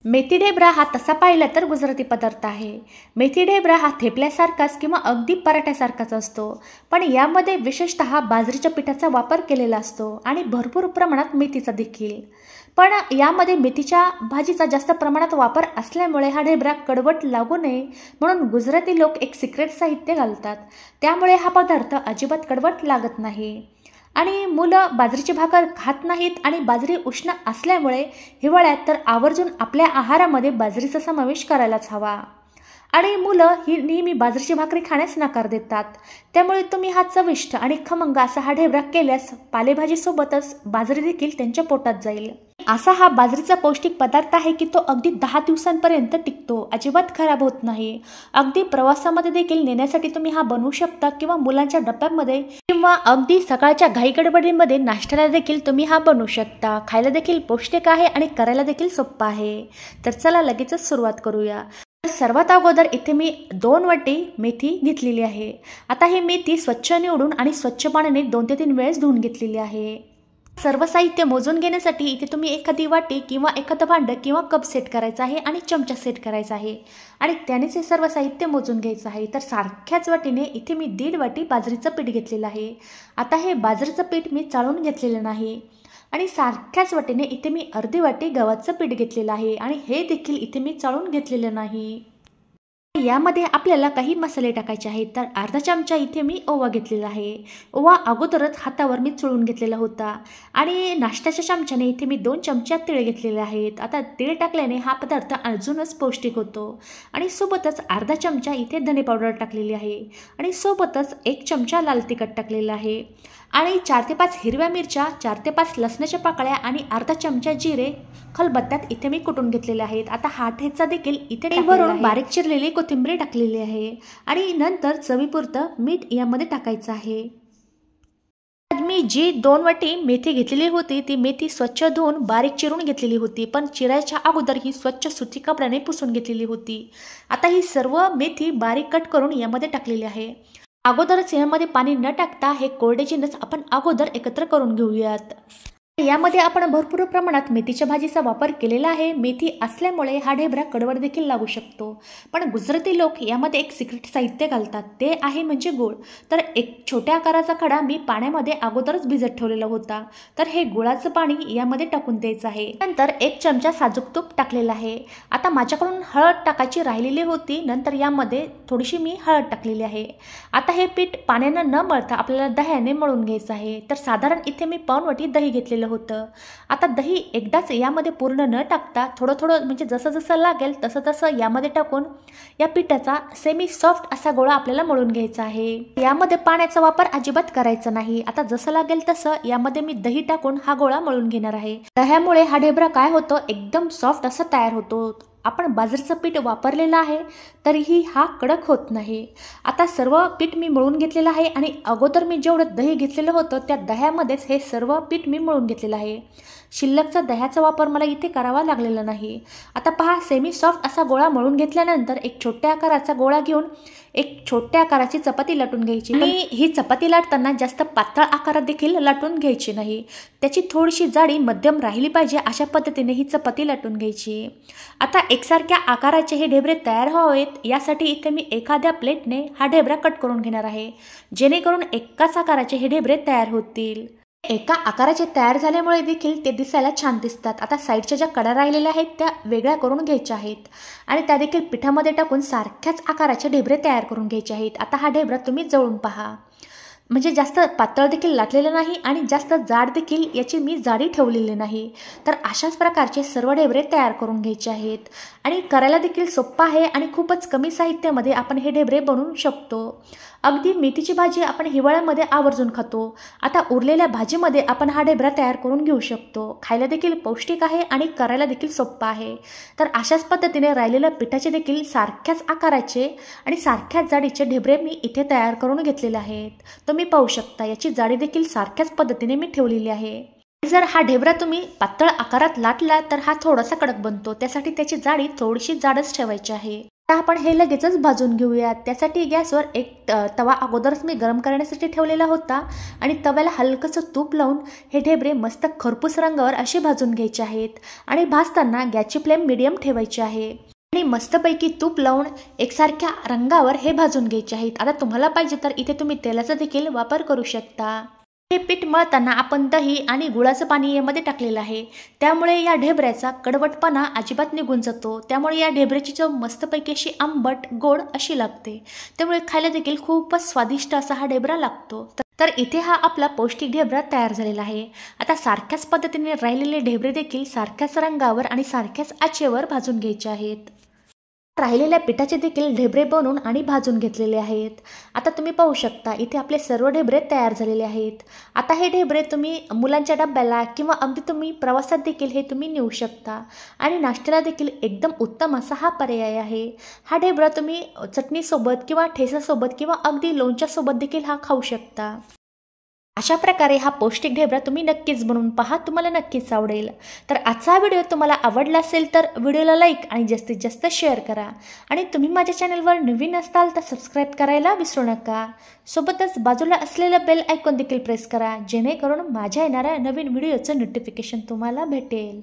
मेथी ढेबरा हा तसा पाहिला तर गुजराती पदार्थ आहे। मेथी ढेबरा हा थेपल्यासारखाच किंवा अगदी पराठ्यासारखाच असतो, पण यामध्ये विशेषतः बाजरीच्या पिठाचा वापर केलेला असतो आणि भरपूर प्रमाणात मेथीचा देखील। पण यामध्ये मेथीच्या भाजीचा जास्त प्रमाणात वापर असल्यामुळे हा ढेबरा कडवट लागू नये म्हणून गुजराती लोक एक सिक्रेट साहित्य घालतात, त्यामुळे हा पदार्थ अजिबात कडवट लागत नाही। आणि मुलं बाजरीची भाकर खात नाहीत आणि बाजरी उष्ण असल्यामुळे हिवाळ्यात तर आवर्जून आपल्या आहारामध्ये बाजरीचा समावेश करायलाच हवा। आणि मुलं ही नेहमी बाजरीची भाकरी खाण्यास नकार देतात, त्यामुळे तुम्ही हा चविष्ट आणि खमंग असा हा ढेबरा केल्यास पालेभाजीसोबतच बाजरी देखील त्यांच्या पोटात जाईल। असा हा बाजरीचा पौष्टिक पदार्थ आहे की तो अगदी 10 दिवसांपर्यंत टिकतो, अजिबात खराब होत नाही। अगदी प्रवासामध्ये देखील नेण्यासाठी तुम्ही हा बनवू शकता किंवा मुलांच्या डब्यामध्ये किंवा अगदी सकाळच्या घाईगडबडीमध्ये नाश्त्याला देखील तुम्ही हा बनवू शकता। खायला देखील पौष्टिक आहे आणि करायला देखील सोपं आहे। तर चला लगेचच सुरुवात करूया। सर्वात अगोदर इथे मी 2 वाटी मेथी घेतलेली आहे। आता ही मेथी स्वच्छ निवडून आणि स्वच्छ पाण्याने 2 ते 3 वेळेस धुवून घेतलेली आहे। सर्व साहित्य मोजून घेण्यासाठी इथे तुम्ही एखादी वाटी किंवा एखादं भांडं किंवा कप सेट करायचा आहे आणि चमचा सेट करायचा आहे आणि त्यानेच हे सर्व साहित्य मोजून घ्यायचं आहे। तर सारख्याच वाटीने इथे मी 1.5 वाटी बाजरीचं पीठ घेतलेलं आहे। आता हे बाजरीचं पीठ मी चाळून घेतलेलं नाही आणि सारख्याच वाटीने इथे मी अर्धी वाटी गव्हाचं पीठ घेतलेलं आहे आणि हे देखील इथे मी चाळून घेतलेलं नाही। यामध्ये आपल्याला काही मसाले टाकायचे आहेत। तर अर्धा चमचा इथे मी ओवा घेतलेला आहे। ओवा अगोदरच हातावर मी चुळून घेतलेला होता आणि नाश्त्याच्या चमच्याने इथे मी 2 चमचे तीळ घेतलेले आहेत। आता तीळ टाकल्याने हा पदार्थ अजूनच पौष्टिक होतो आणि सोबतच अर्धा चमचा इथे धने पावडर टाकलेली आहे आणि सोबतच 1 चमचा लाल तिखट टाकलेला आहे आणि 4 ते 5 हिरव्या मिरच्या, 4 ते 5 लसणाच्या पाकळ्या आणि अर्धा चमचा जिरे खलबत्त्यात इथे मी कुटून घेतलेले आहेत। आता हा ठेचा देखील इथे वरून बारीक चिरलेली कोथिंबीर टाकलेली आहे आणि नंतर चवीपुरतं मीठ यामध्ये टाकायचं आहे। मी जी 2 वाटी मेथी घेतलेली होती ती मेथी स्वच्छ धुवून बारीक चिरून घेतलेली होती, पण चिरायच्या अगोदर ही स्वच्छ सुती कपड्याने पुसून घेतलेली होती। आता ही सर्व मेथी बारीक कट करून यामध्ये टाकलेली आहे। अगोदरच यामध्ये पाणी न टाकता हे कोरडे जिन्नस आपण अगोदर एकत्र करून घेऊयात। यामध्ये आपण भरपूर प्रमाणात मेथीच्या भाजीचा वापर केलेला आहे। मेथी असल्यामुळे हा ढेबरा कडवट देखील लागू शकतो, पण गुजराती लोक यामध्ये एक सिक्रेट साहित्य घालतात, ते आहे म्हणजे गूळ। तर एक छोट्या आकाराचा खडा मी पाण्यामध्ये अगोदरच भिजत ठेवलेला होता, तर हे गुळाचं पाणी यामध्ये टाकून द्यायचं आहे। नंतर 1 चमचा साजूक तूप टाकलेला आहे। आता माझ्याकडून हळद टाकायची राहिलेली होती, नंतर यामध्ये थोडीशी मी हळद टाकलेली आहे। आता हे पीठ पाण्यानं न मळता आपल्याला दह्याने मळून घ्यायचं आहे। तर साधारण इथे मी पाऊण वाटी दही घेतलेलं होतं। आता दही एकदाच यामध्ये पूर्ण न टाकता थोडं थोडं म्हणजे जसं जसं लागेल तसं तसं यामध्ये टाकून या पिठाचा सेमी सॉफ्ट असा गोळा आपल्याला मळून घ्यायचा आहे। यामध्ये पाण्याचा वापर अजिबात करायचा नाही। आता जसं लागेल तसं यामध्ये मी दही टाकून हा गोळा मळून घेणार आहे। दह्यामुळे हा ढेबरा काय होतो, एकदम सॉफ्ट असा तयार होतो। आपण बाजरीचं पीठ वापरलेलं आहे तरीही हा कडक होत नाही। आता सर्व पीठ मी मळून घेतलेलं आहे आणि अगोदर मी जेवढं दही घेतलेलं होतं त्या दह्यामध्येच हे सर्व पीठ मी मळून घेतलेलं आहे। शिल्लकचा दह्याचा वापर मला इथे करावा लागलेला नाही। आता पहा, सेमी सॉफ्ट असा गोळा मळून घेतल्यानंतर एक छोट्या आकाराचा गोळा घेऊन एक छोट्या आकाराची चपाती लाटून घ्यायची आणि ही चपाती लाटताना जास्त पातळ आकारात देखील लाटून घ्यायची नाही, त्याची थोडीशी जाडी मध्यम राहिली पाहिजे अशा पद्धतीने ही चपाती लाटून घ्यायची। आता एकसारख्या आकाराचे हे ढेबरे तयार व्हावेत यासाठी इथे मी एखाद्या प्लेटने हा ढेबरा कट करून घेणार आहे, जेणेकरून एकाच आकाराचे हे ढेबरे तयार होतील। एका आकाराचे तयार झाल्यामुळे देखील ते दिसायला छान दिसतात। आता साईडच्या ज्या कडा राहिलेल्या आहेत त्या वेगळ्या करून घ्यायच्या आहेत आणि त्या देखील पिठामध्ये टाकून सारख्याच आकाराचे ढेबरे तयार करून घ्यायचे आहेत। आता हा ढेबरा तुम्ही जवळून पहा, म्हणजे जास्त पातळ देखील लाटलेलं नाही आणि जास्त जाड देखील याची मी जाडी ठेवलेली नाही। तर अशाच प्रकारचे सर्व ढेबरे तयार करून घ्यायचे आहेत आणि करायला देखील सोपं आहे आणि खूपच कमी साहित्यामध्ये आपण हे ढेबरे बनवू शकतो। अगदी मेथीची भाजी आपण हिवाळ्यामध्ये आवर्जून खातो, आता उरलेल्या भाजीमध्ये आपण हा ढेबरा तयार करून घेऊ शकतो। खायला देखील पौष्टिक आहे आणि करायला देखील सोपं आहे। तर अशाच पद्धतीने राहिलेल्या पिठाचे देखील सारख्याच आकाराचे आणि सारख्याच जाडीचे ढेबरे मी इथे तयार करून घेतलेले आहेत। तुम्ही पाहू शकता याची जाडी देखील सारख्याच पद्धतीने मी ठेवलेली आहे। जर हा ढेबरा तुम्ही पातळ आकारात लाटला तर हा थोडासा कडक बनतो, त्यासाठी त्याची जाडी थोडीशी जाडच ठेवायची आहे। आपण हे लगेचच भाजून घेऊयात। त्यासाठी गॅसवर एक तवा अगोदरच मी गरम करण्यासाठी ठेवलेला होता आणि तव्याला हलकंसं तूप लावून हे ढेबरे मस्त खरपूस रंगावर असे भाजून घ्यायचे आहेत आणि भाजताना गॅसची फ्लेम मीडियम ठेवायची आहे आणि मस्तपैकी तूप लावून एकसारख्या रंगावर हे भाजून घ्यायचे आहेत। आता तुम्हाला पाहिजे तर इथे तुम्ही तेलाचा देखील वापर करू शकता। हे पीठ मळताना आपण दही आणि गुळाचं पाणी यामध्ये टाकलेलं आहे, त्यामुळे या ढेबऱ्याचा कडवटपणा अजिबात निघून जातो। त्यामुळे या ढेबऱ्याची चव मस्तपैकी अशी आंबट गोड अशी लागते, त्यामुळे खायला देखील खूपच स्वादिष्ट असा हा ढेबरा लागतो। तर इथे हा आपला पौष्टिक ढेबरा तयार झालेला आहे। आता सारख्याच पद्धतीने राहिलेले ढेबरे देखील सारख्याच रंगावर आणि सारख्याच आचेवर भाजून घ्यायचे आहेत। राहिलेल्या पिठाचे देखील ढेबरे बनवून आणि भाजून घेतलेले आहेत। आता तुम्ही पाहू शकता इथे आपले सर्व ढेबरे तयार झालेले आहेत। आता हे ढेबरे तुम्ही मुलांच्या डब्याला किंवा अगदी तुम्ही प्रवासात देखील हे तुम्ही नेऊ शकता आणि नाश्त्याला देखील एकदम उत्तम असा हा पर्याय आहे। हा ढेबरा तुम्ही चटणीसोबत किंवा ठेचासोबत किंवा अगदी लोणच्यासोबत देखील हा खाऊ शकता। अशा प्रकारे हा पौष्टिक ढेबरा तुम्ही नक्कीच बनवून पहा, तुम्हाला नक्कीच आवडेल। तर आजचा व्हिडिओ तुम्हाला आवडला असेल तर व्हिडिओला लाईक आणि जास्तीत जास्त शेअर करा आणि तुम्ही माझ्या चॅनलवर नवीन असाल तर सबस्क्राईब करायला विसरू नका। सोबतच बाजूला असलेलं बेल आयकॉन देखील प्रेस करा, जेणेकरून माझ्या येणाऱ्या नवीन व्हिडिओचं नोटिफिकेशन तुम्हाला भेटेल।